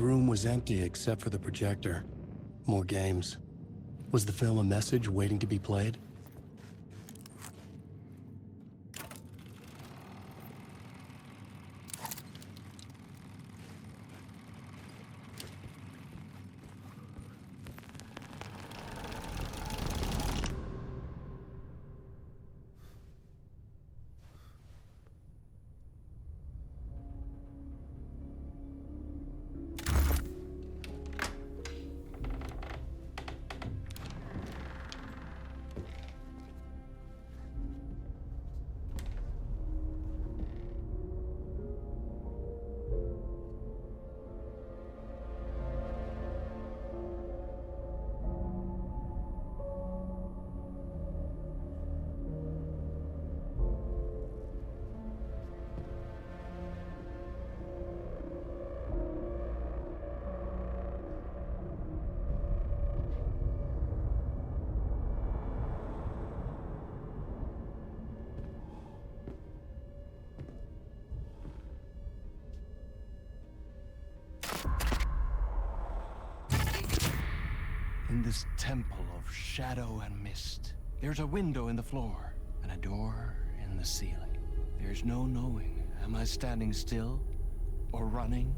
The room was empty except for the projector. More games. Was the film a message waiting to be played? In this temple of shadow and mist, there's a window in the floor and a door in the ceiling. There's no knowing, am I standing still, or running,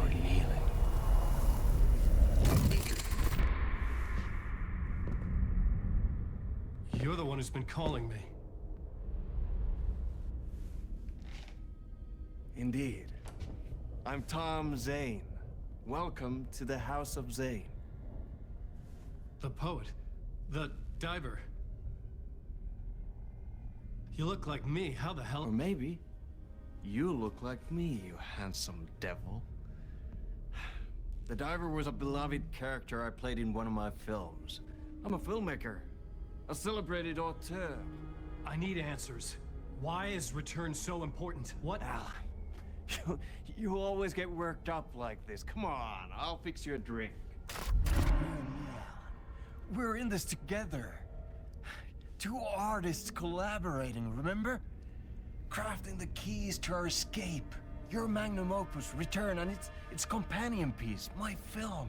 or kneeling? You're the one who's been calling me. Indeed. I'm Tom Zane. Welcome to the House of Zane. The poet. The diver. You look like me. How the hell? Or maybe you look like me, you handsome devil. The diver was a beloved character I played in one of my films. I'm a filmmaker, a celebrated auteur. I need answers. Why is Return so important? What? Al, you always get worked up like this. Come on, I'll fix you a drink. We're in this together. Two artists collaborating, remember? Crafting the keys to our escape. Your magnum opus, Return, and its companion piece, my film.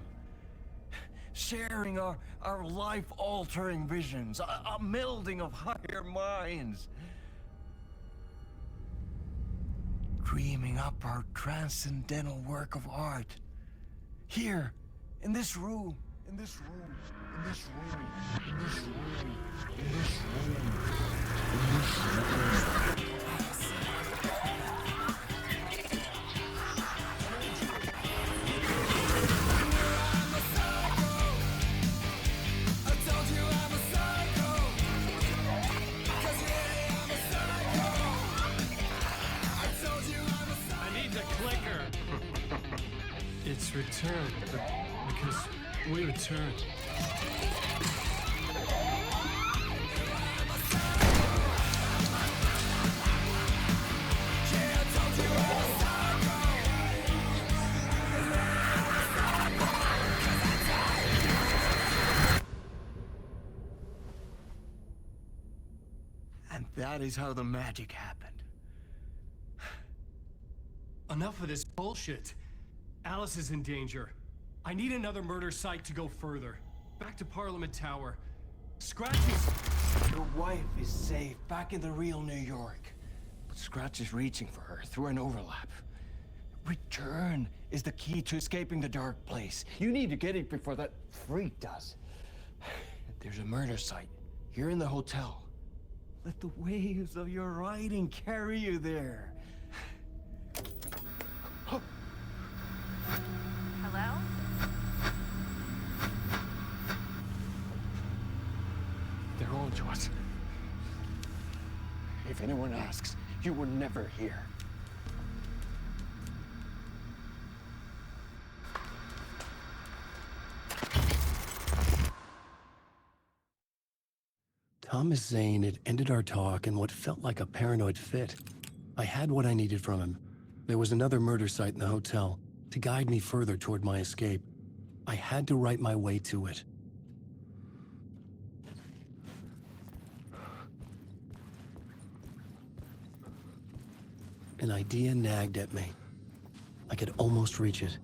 Sharing our life-altering visions, a melding of higher minds. Dreaming up our transcendental work of art. Here, in this room, in this room, in this room, in this room, in this room, in this room. It's Return, because we return. And that is how the magic happened. Enough of this bullshit. Alice is in danger. I need another murder site to go further. Back to Parliament Tower. Scratch is... Your wife is safe, back in the real New York. But Scratch is reaching for her through an overlap. Return is the key to escaping the dark place. You need to get it before that freak does. There's a murder site here in the hotel. Let the waves of your writing carry you there. Hello? They're on to us. If anyone asks, you were never here. Thomas Zane had ended our talk in what felt like a paranoid fit. I had what I needed from him. There was another murder site in the hotel to guide me further toward my escape. I had to write my way to it. An idea nagged at me. I could almost reach it.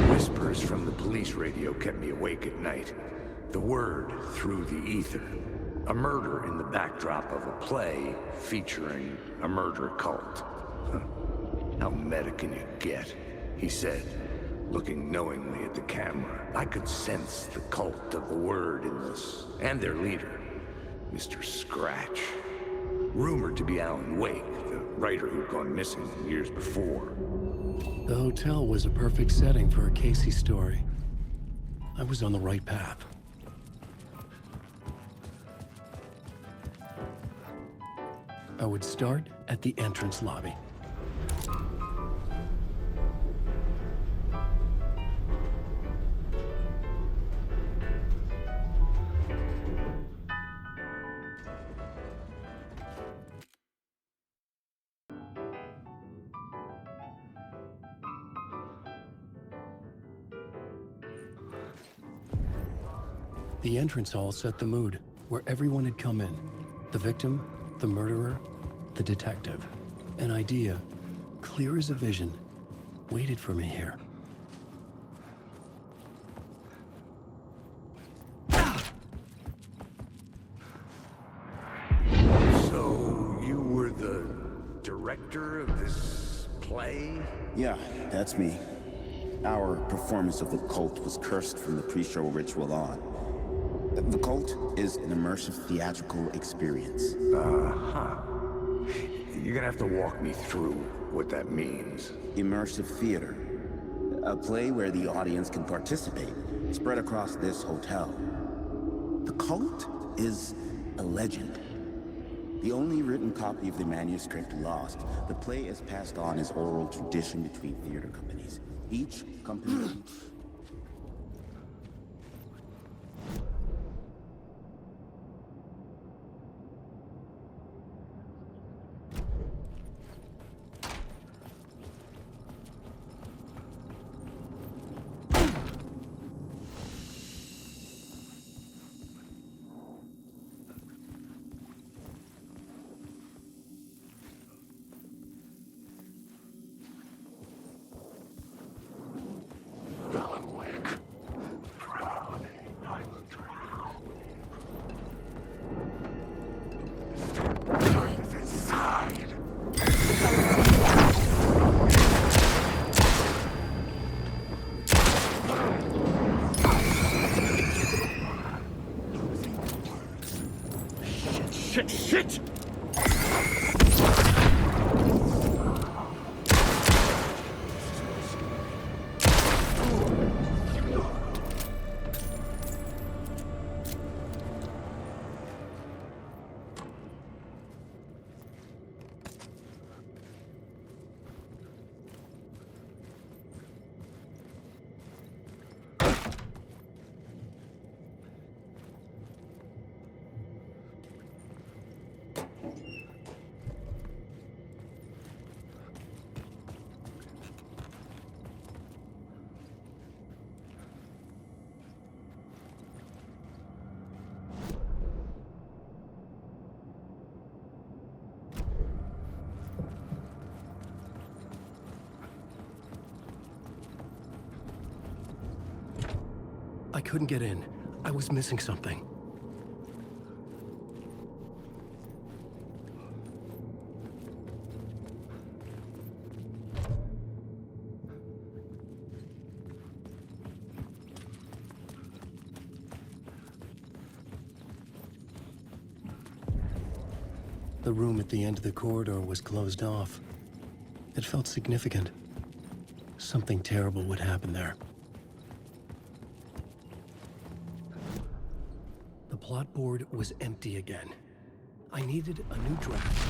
Whispers from the police radio kept me awake at night. The word through the ether. A murder in the backdrop of a play featuring a murder cult. Huh. How meta can you get? He said, looking knowingly at the camera. I could sense the cult of the word in this, and their leader, Mr. Scratch. Rumored to be Alan Wake, the writer who'd gone missing years before. The hotel was a perfect setting for a Casey story. I was on the right path. I would start at the entrance lobby. The entrance hall set the mood, where everyone had come in. The victim, the murderer, the detective. An idea, clear as a vision, waited for me here. So, you were the director of this play? Yeah, that's me. Our performance of the cult was cursed from the pre-show ritual on. The cult is an immersive theatrical experience. Uh-huh. You're gonna have to walk me through what that means. Immersive theater. A play where the audience can participate, spread across this hotel. The cult is a legend. The only written copy of the manuscript lost, the play is passed on as oral tradition between theater companies. Each company... Shit! I couldn't get in. I was missing something. The room at the end of the corridor was closed off. It felt significant. Something terrible would happen there. The plot board was empty again. I needed a new draft.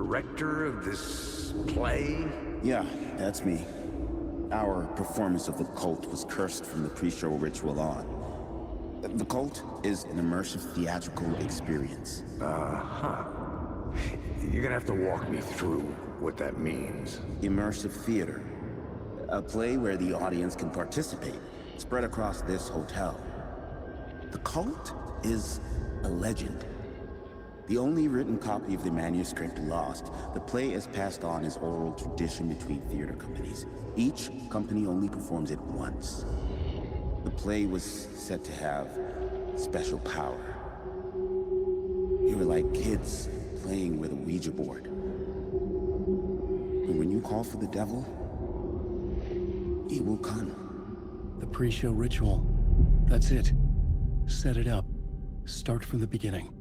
director of this play? Yeah, that's me. Our performance of the cult was cursed from the pre-show ritual on. The cult is an immersive theatrical experience. Uh-huh. You're gonna have to walk me through what that means. Immersive theater. A play where the audience can participate, spread across this hotel. The cult is a legend. The only written copy of the manuscript lost, the play is passed on as oral tradition between theater companies. Each company only performs it once. The play was said to have special power. We were like kids playing with a Ouija board. And when you call for the devil, he will come. The pre-show ritual. That's it. Set it up. Start from the beginning.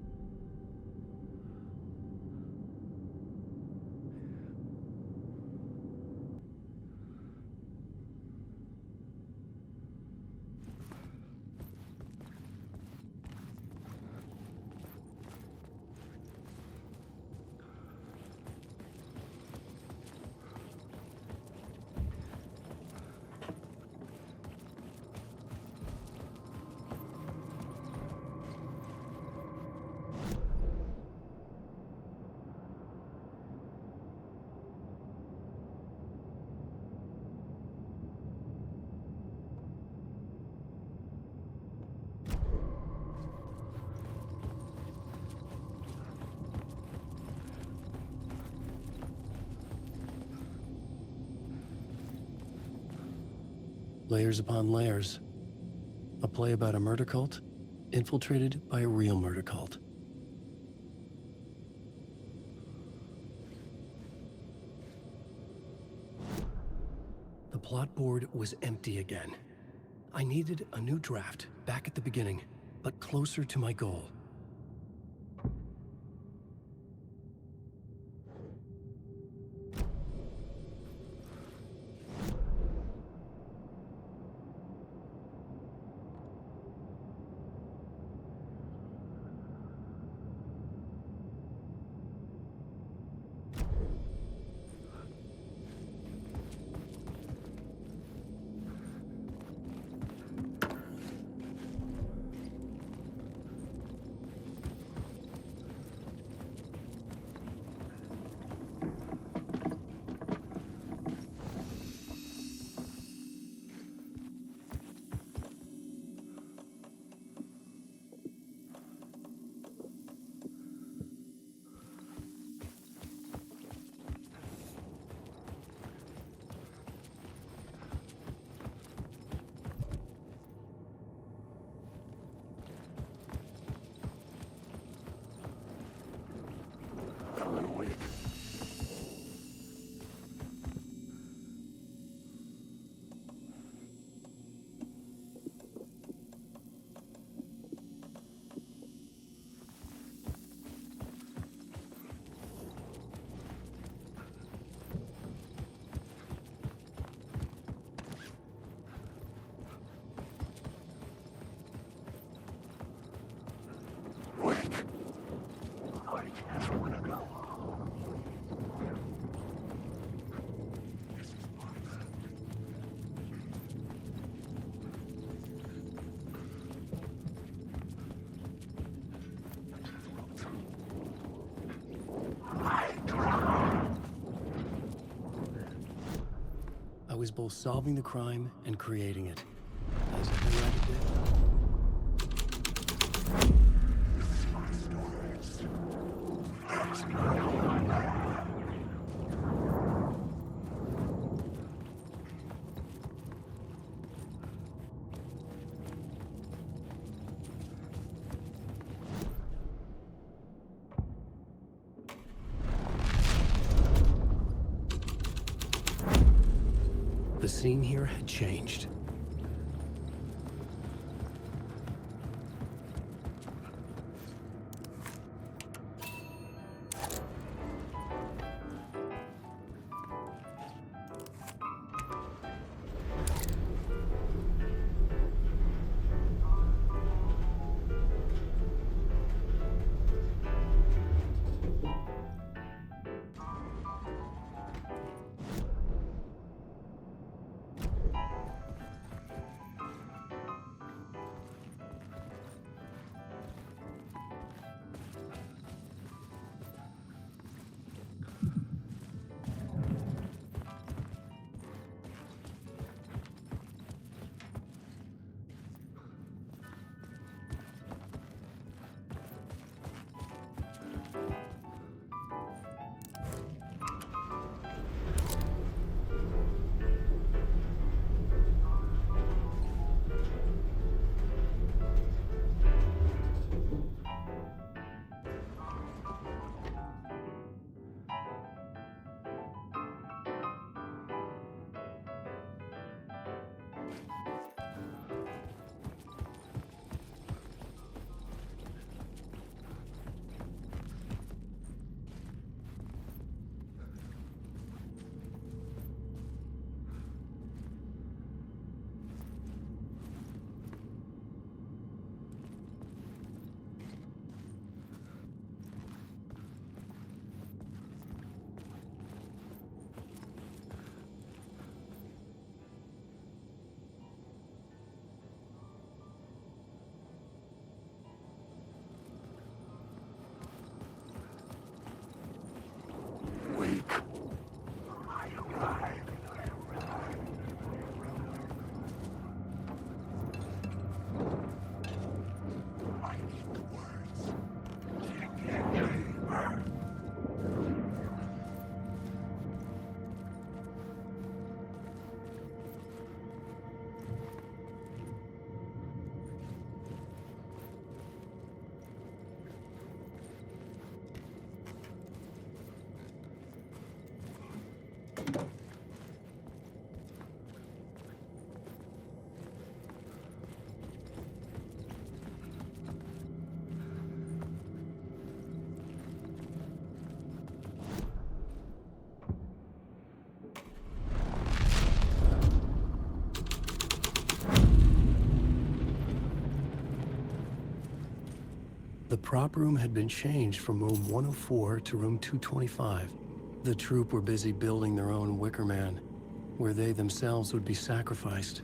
Layers upon layers. A play about a murder cult, infiltrated by a real murder cult. The plot board was empty again. I needed a new draft, back at the beginning, but closer to my goal. I was both solving the crime and creating it. As I read it. The scene here had changed. The prop room had been changed from room 104 to room 225. The troupe were busy building their own Wicker Man, where they themselves would be sacrificed.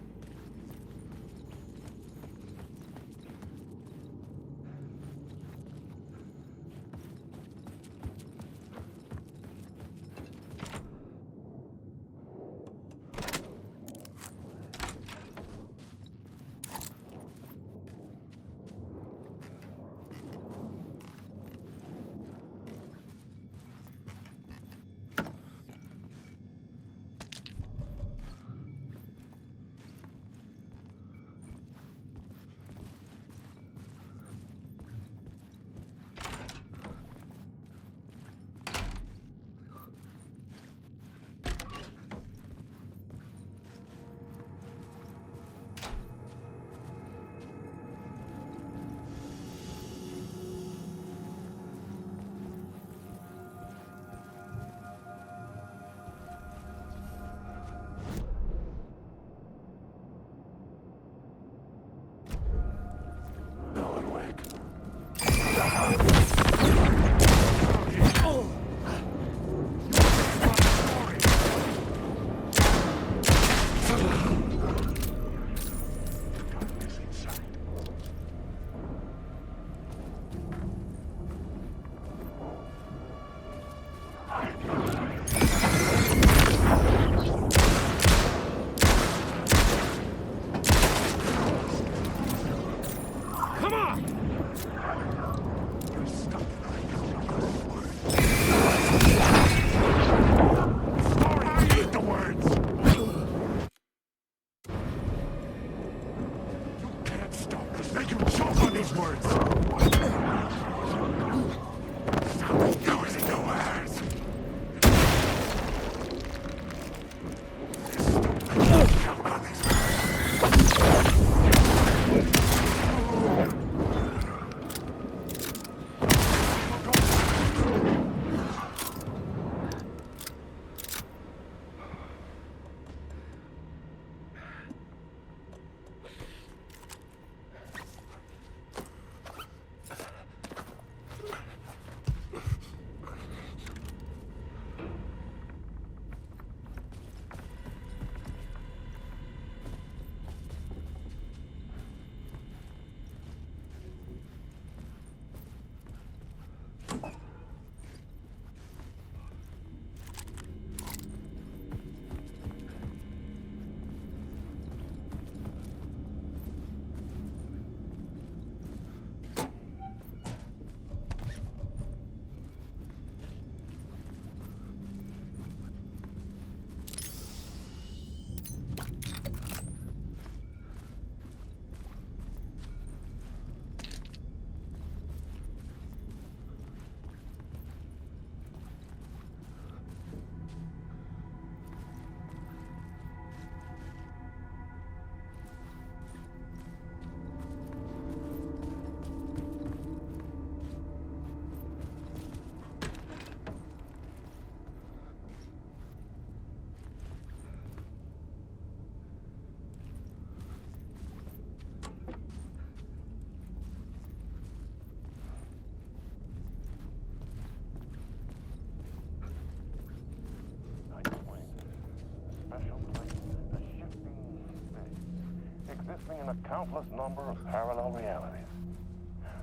Existing in a countless number of parallel realities.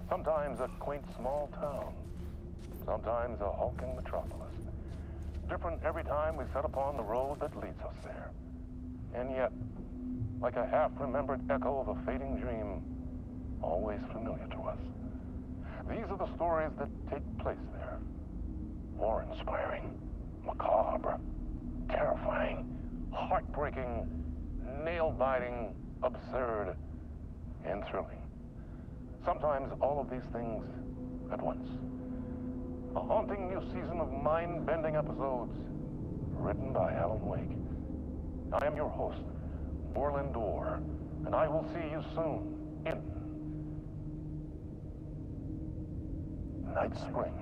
Sometimes a quaint small town, sometimes a hulking metropolis. Different every time we set upon the road that leads us there. And yet, like a half-remembered echo of a fading dream, always familiar to us. These are the stories that take place there. Awe-inspiring, macabre, terrifying, heartbreaking, nail-biting, absurd, and thrilling. Sometimes all of these things at once. A haunting new season of mind-bending episodes written by Alan Wake. I am your host, Borland Dorr, and I will see you soon in Night Springs.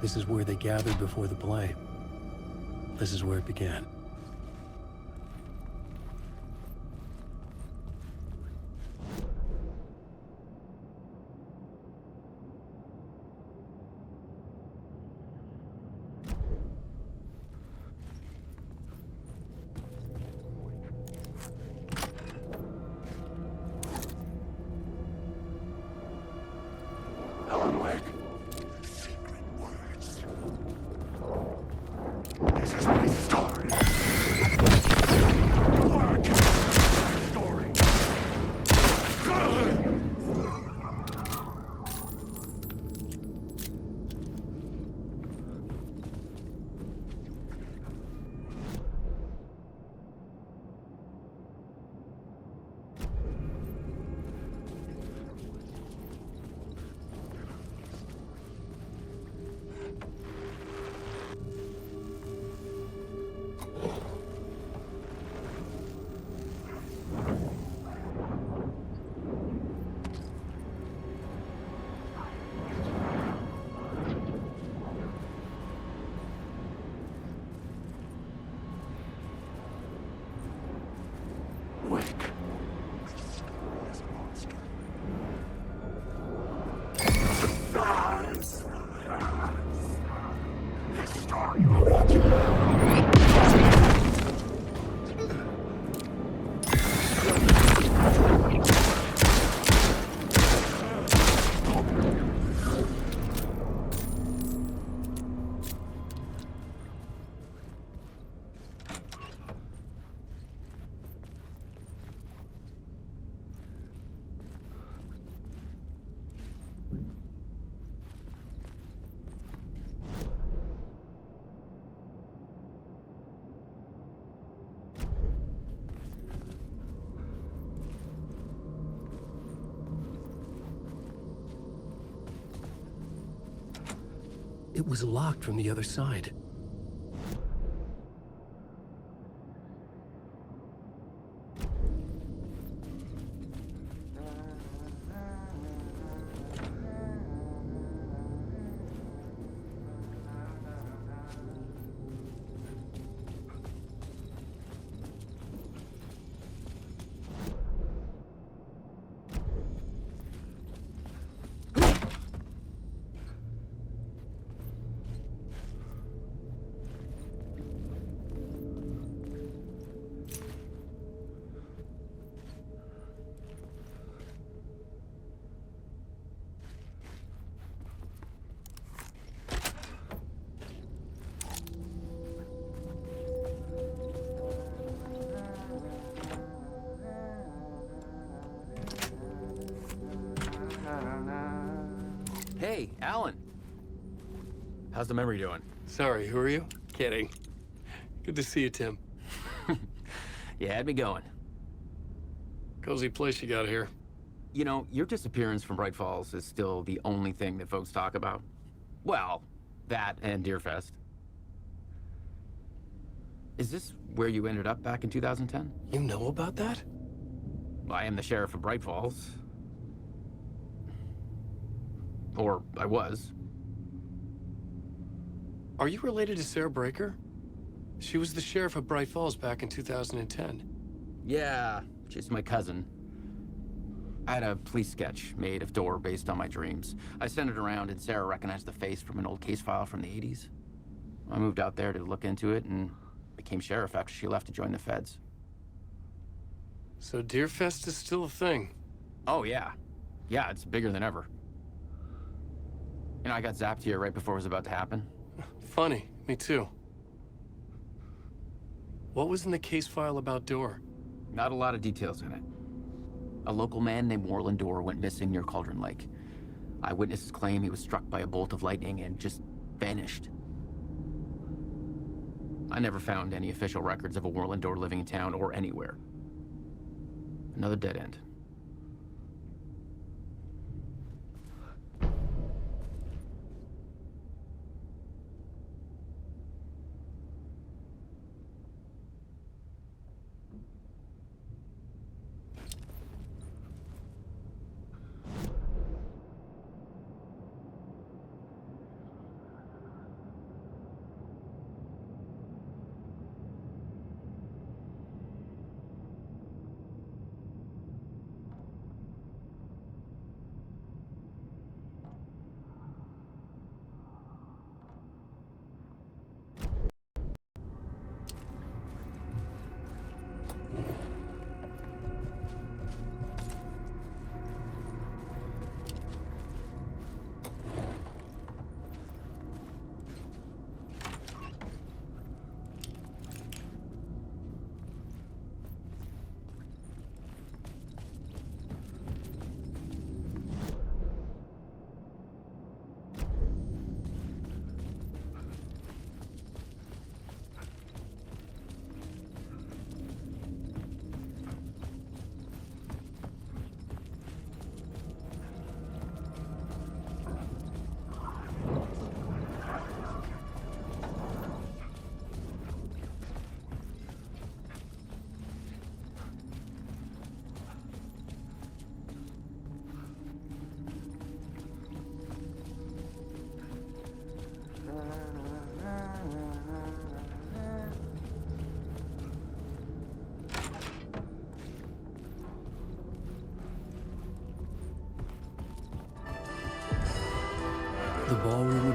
This is where they gathered before the play. This is where it began. It was locked from the other side. Hey, Alan. How's the memory doing? Sorry, who are you? Kidding. Good to see you, Tim. You had me going. Cozy place you got here. You know, your disappearance from Bright Falls is still the only thing that folks talk about. Well, that and Deerfest. Is this where you ended up back in 2010? You know about that? I am the sheriff of Bright Falls. Or I was. Are you related to Sarah Breaker? She was the sheriff of Bright Falls back in 2010. Yeah, she's my cousin. I had a police sketch made of Door based on my dreams. I sent it around and Sarah recognized the face from an old case file from the 80s. I moved out there to look into it and became sheriff after she left to join the feds. So Deerfest is still a thing? Oh, yeah. Yeah, it's bigger than ever. You know, I got zapped here right before it was about to happen. Funny, me too. What was in the case file about Door? Not a lot of details in it. A local man named Warland Door went missing near Cauldron Lake. Eyewitnesses claim he was struck by a bolt of lightning and just vanished. I never found any official records of a Warland Door living in town or anywhere. Another dead end.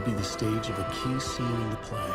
be the stage of a key scene in the play.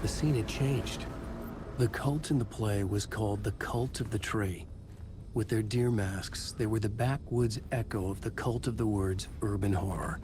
The scene had changed. The cult in the play was called the Cult of the Tree. With their deer masks, they were the backwoods echo of the cult of the word's urban horror.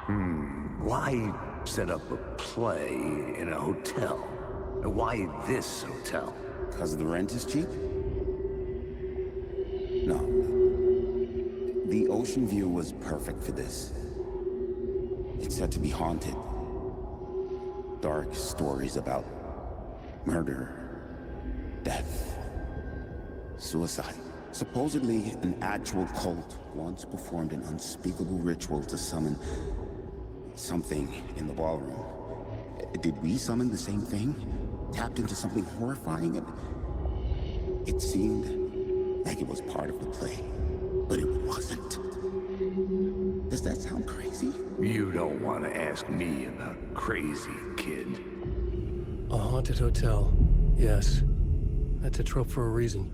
Why set up a play in a hotel? Why this hotel? Because the rent is cheap? No. The ocean view was perfect for this. It's said to be haunted. Dark stories about murder, death, suicide. Supposedly, an actual cult once performed an unspeakable ritual to summon something in the ballroom. Did we summon the same thing? Tapped into something horrifying? It seemed like it was part of the play, but it wasn't. Does that sound crazy? You don't want to ask me about crazy, kid. A haunted hotel. Yes. That's a trope for a reason.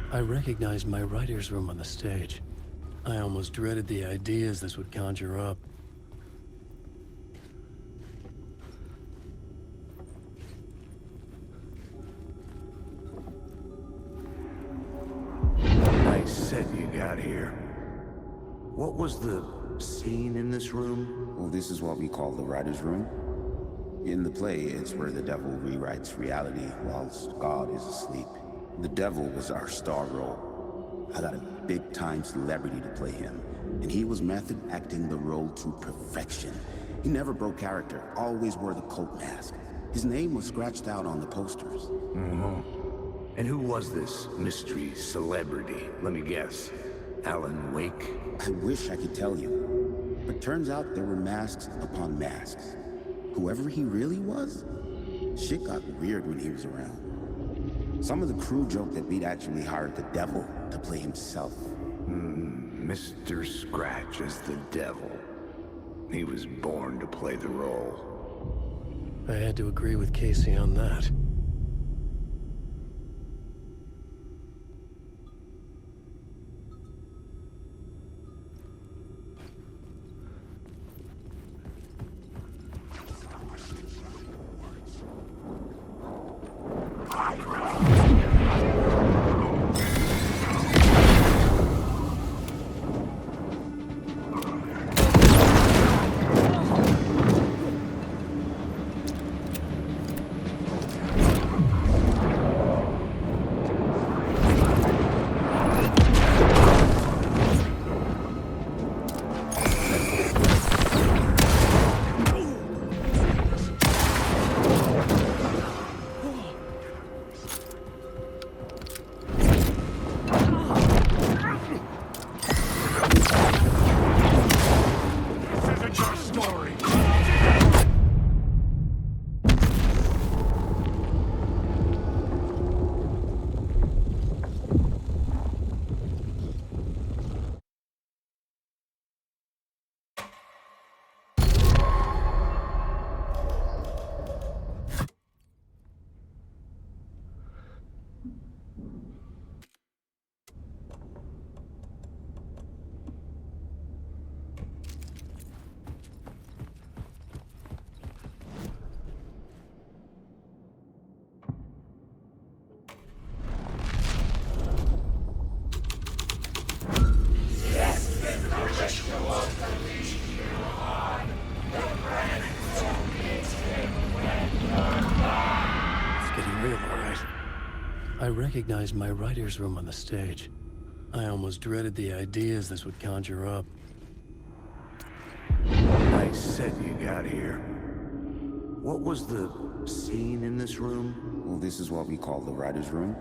I recognized my writer's room on the stage. I almost dreaded the ideas this would conjure up. Nice set you got here. What was the scene in this room? Well, this is what we call the writer's room. In the play, it's where the devil rewrites reality whilst God is asleep. The devil was our star role. I got a big-time celebrity to play him, and he was method acting the role to perfection. He never broke character, always wore the cult mask. His name was scratched out on the posters. And who was this mystery celebrity? Let me guess. Alan Wake? I wish I could tell you, but turns out there were masks upon masks. Whoever he really was, shit got weird when he was around. Some of the crew joked that we'd actually hired the devil to play himself. Mr. Scratch as the devil. He was born to play the role. I had to agree with Casey on that. I recognized my writer's room on the stage. I almost dreaded the ideas this would conjure up. Nice set you got here. What was the scene in this room? Well, this is what we call the writer's room.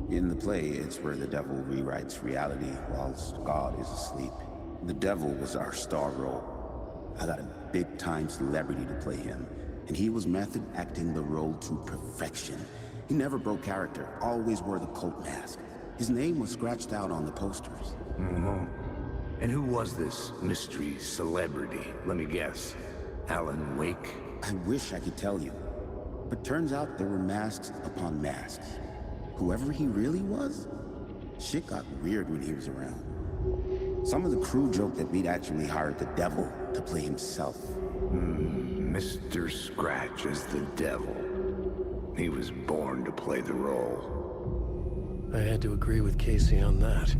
In the play, it's where the devil rewrites reality whilst God is asleep. The devil was our star role. I got a big-time celebrity to play him, and he was method acting the role to perfection. He never broke character, always wore the cult mask. His name was scratched out on the posters. And who was this mystery celebrity? Let me guess. Alan Wake? I wish I could tell you, but turns out there were masks upon masks. Whoever he really was, shit got weird when he was around. Some of the crew joked that we'd actually hired the devil to play himself. Mr. Scratch as the devil. He was born to play the role. I had to agree with Casey on that.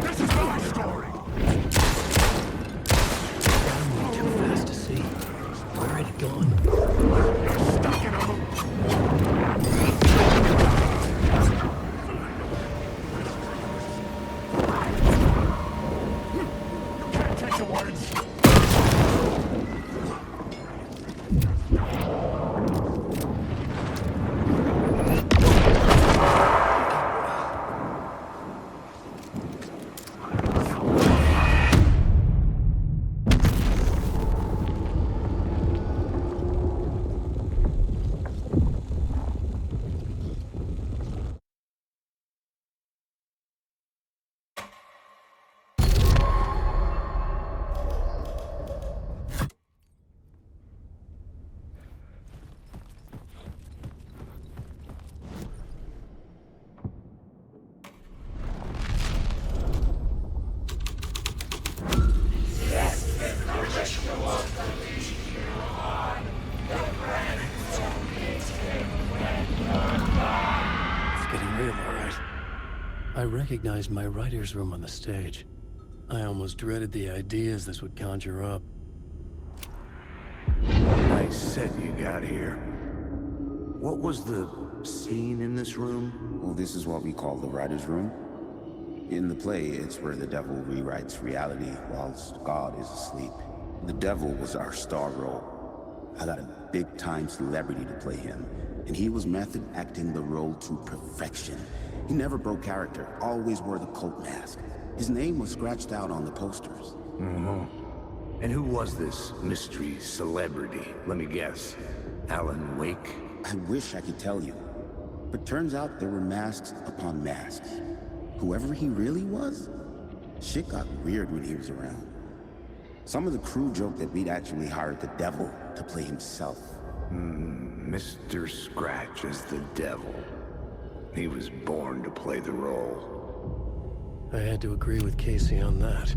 This is my story! Too fast to see. Where had it gone? Stuck in a loop! You can't take the words! I recognized my writer's room on the stage. I almost dreaded the ideas this would conjure up. Nice set you got here. What was the scene in this room? Well, this is what we call the writer's room. In the play, it's where the devil rewrites reality whilst God is asleep. The devil was our star role. I got a big-time celebrity to play him, and he was method acting the role to perfection. He never broke character, always wore the cult mask. His name was scratched out on the posters. And who was this mystery celebrity? Let me guess. Alan Wake? I wish I could tell you, but turns out there were masks upon masks. Whoever he really was, shit got weird when he was around. Some of the crew joked that we'd actually hired the devil to play himself. Mr. Scratch as the devil. He was born to play the role. I had to agree with Casey on that.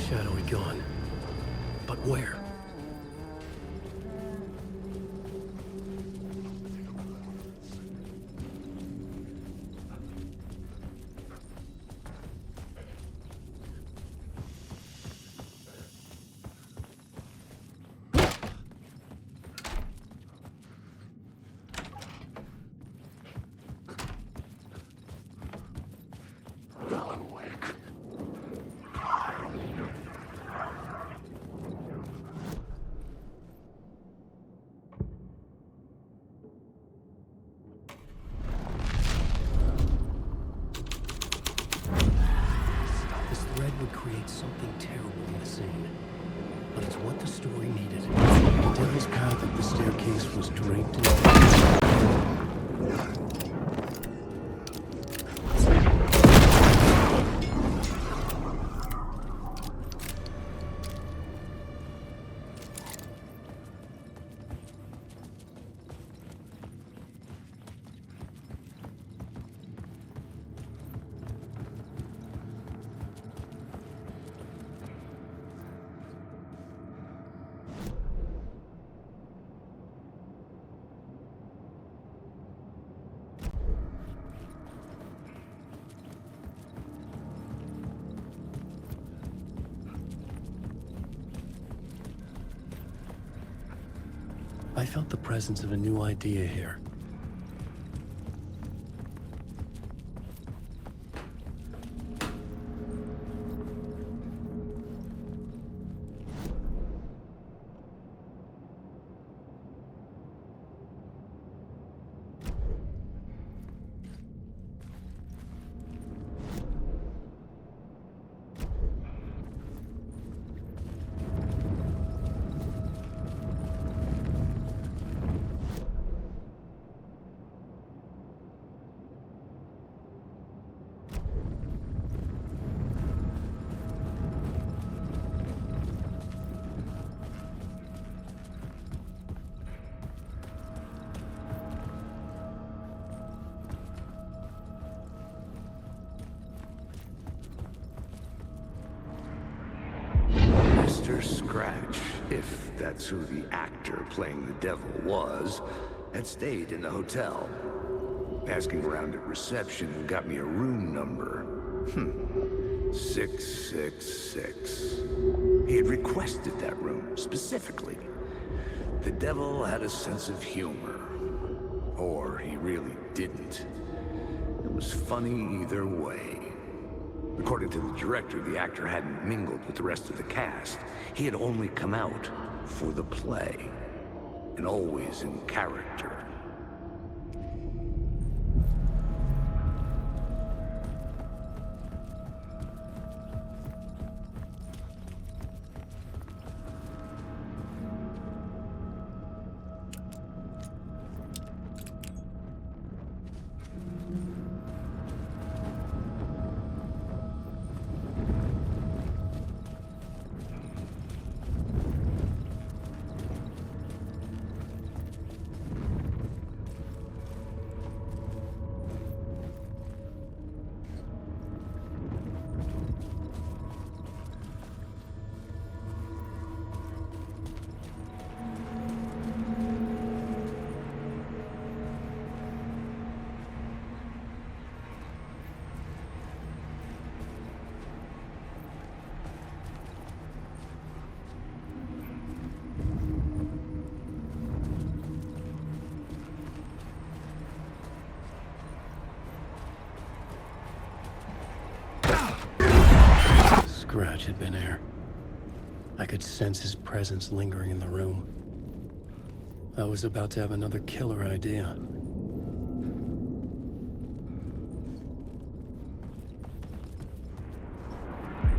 Shadowy gone. But where? Would create something terrible in the scene. But it's what the story needed. The devil's path up the staircase was draped in... I felt the presence of a new idea here. Mr. Scratch, if that's who the actor playing the devil was, had stayed in the hotel. Asking around at reception got me a room number. 666. He had requested that room, specifically. The devil had a sense of humor. Or he really didn't. It was funny either way. According to the director, the actor hadn't mingled with the rest of the cast. He had only come out for the play, and always in character. Scratch had been there. I could sense his presence lingering in the room. I was about to have another killer idea.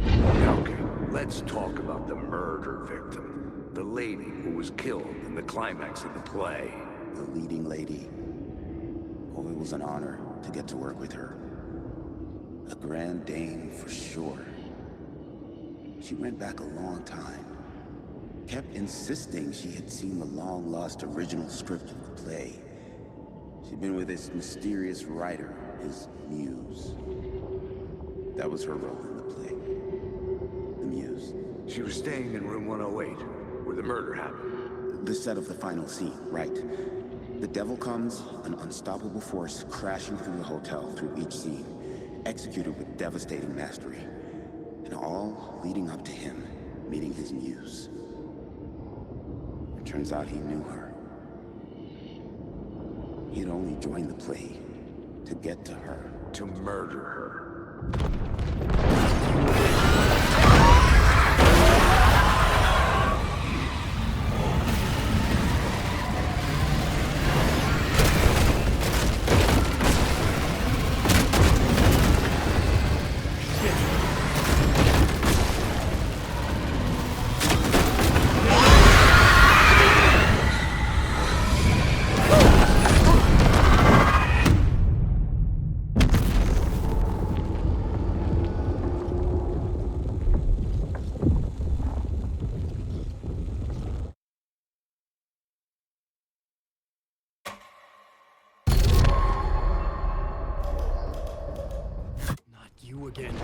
Okay, let's talk about the murder victim. The lady who was killed in the climax of the play. The leading lady. Oh, it was an honor to get to work with her. A grand dame for sure. She went back a long time. Kept insisting she had seen the long-lost original script of the play. She'd been with this mysterious writer, his muse. That was her role in the play. The muse. She was staying in room 108, where the murder happened. The set of the final scene, right. The devil comes, an unstoppable force crashing through the hotel through each scene, executed with devastating mastery. And all leading up to him meeting his muse. It turns out he knew her. He had only joined the play to get to her. To murder her. Not you again.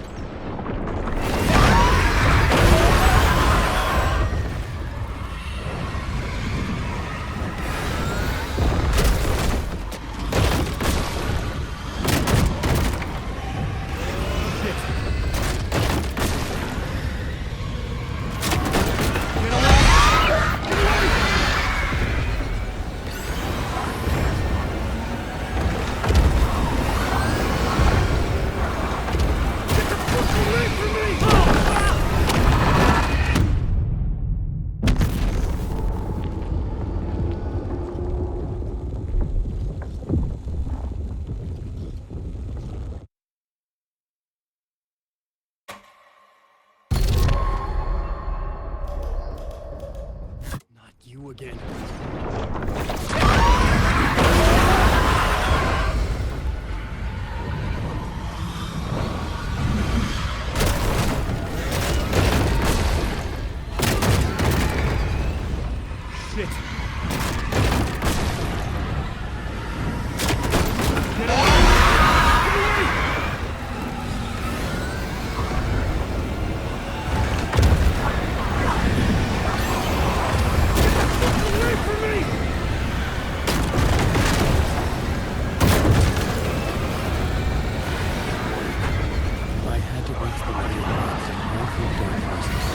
Not you again. Shit. I had to reach the radio box and run through dark places.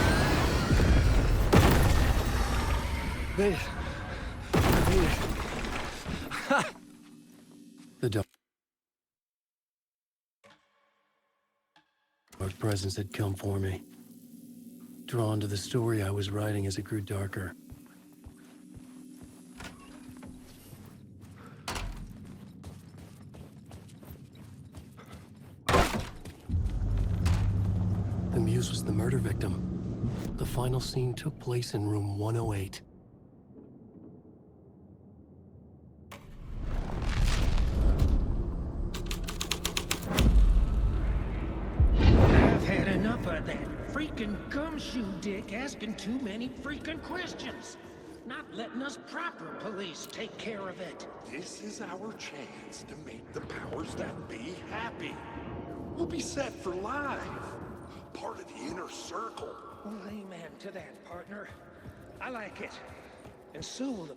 The dark presence had come for me. Drawn to the story I was writing as it grew darker. The muse was the murder victim. The final scene took place in room 108. I've had enough of that freaking gumshoe dick asking too many freaking questions. Not letting us proper police take care of it. This is our chance to make the powers that be happy. We'll be set for life. Part of the inner circle. Well, amen to that, partner. I like it. And so will the...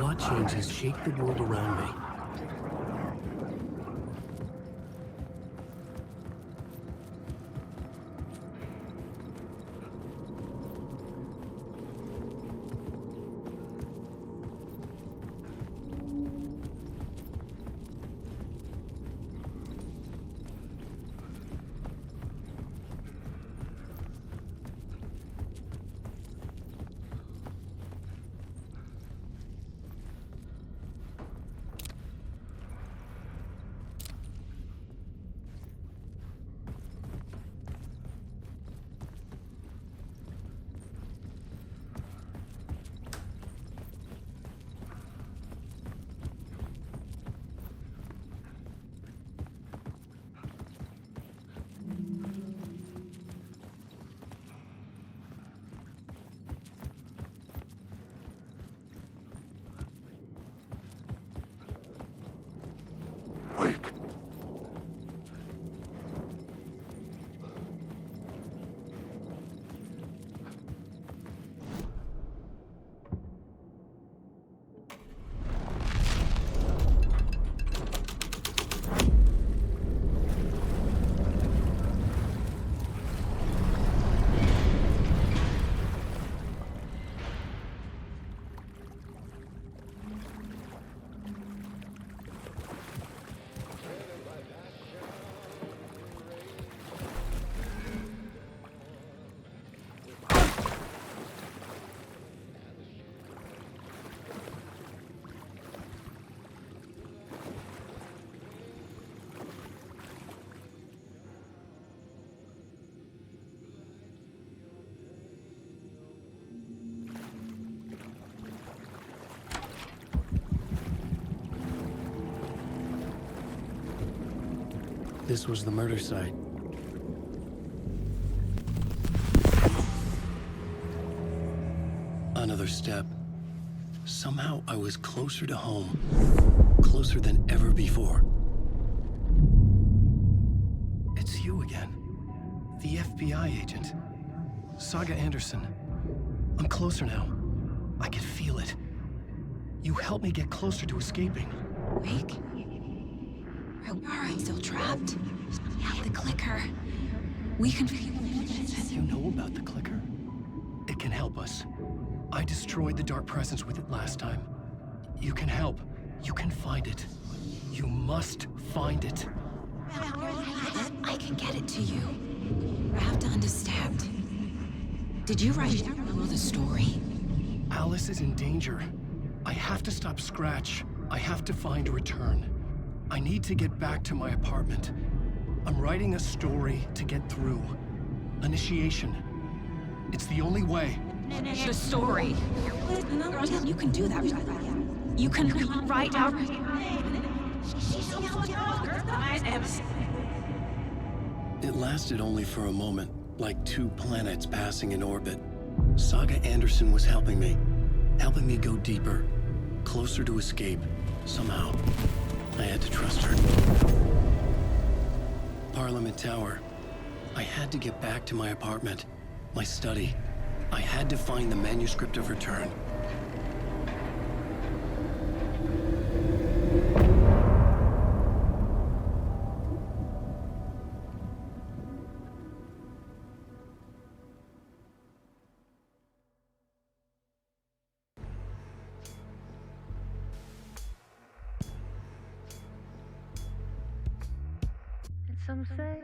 plot changes shake the world around me. Wake. This was the murder site. Another step. Somehow I was closer to home. Closer than ever before. It's you again. The FBI agent. Saga Anderson. I'm closer now. I can feel it. You helped me get closer to escaping. Wake? Are I still trapped? We have the clicker. We can... You know about the clicker? It can help us. I destroyed the dark presence with it last time. You can help. You can find it. You must find it. I can get it to you. I have to understand. Did you write down the story? Alice is in danger. I have to stop Scratch. I have to find a return. I need to get back to my apartment. I'm writing a story to get through. Initiation. It's the only way. The story. You can do that. You can write out... It lasted only for a moment, like two planets passing in orbit. Saga Anderson was helping me go deeper, closer to escape, somehow. I had to trust her. Parliament Tower. I had to get back to my apartment, my study. I had to find the manuscript of return. Some say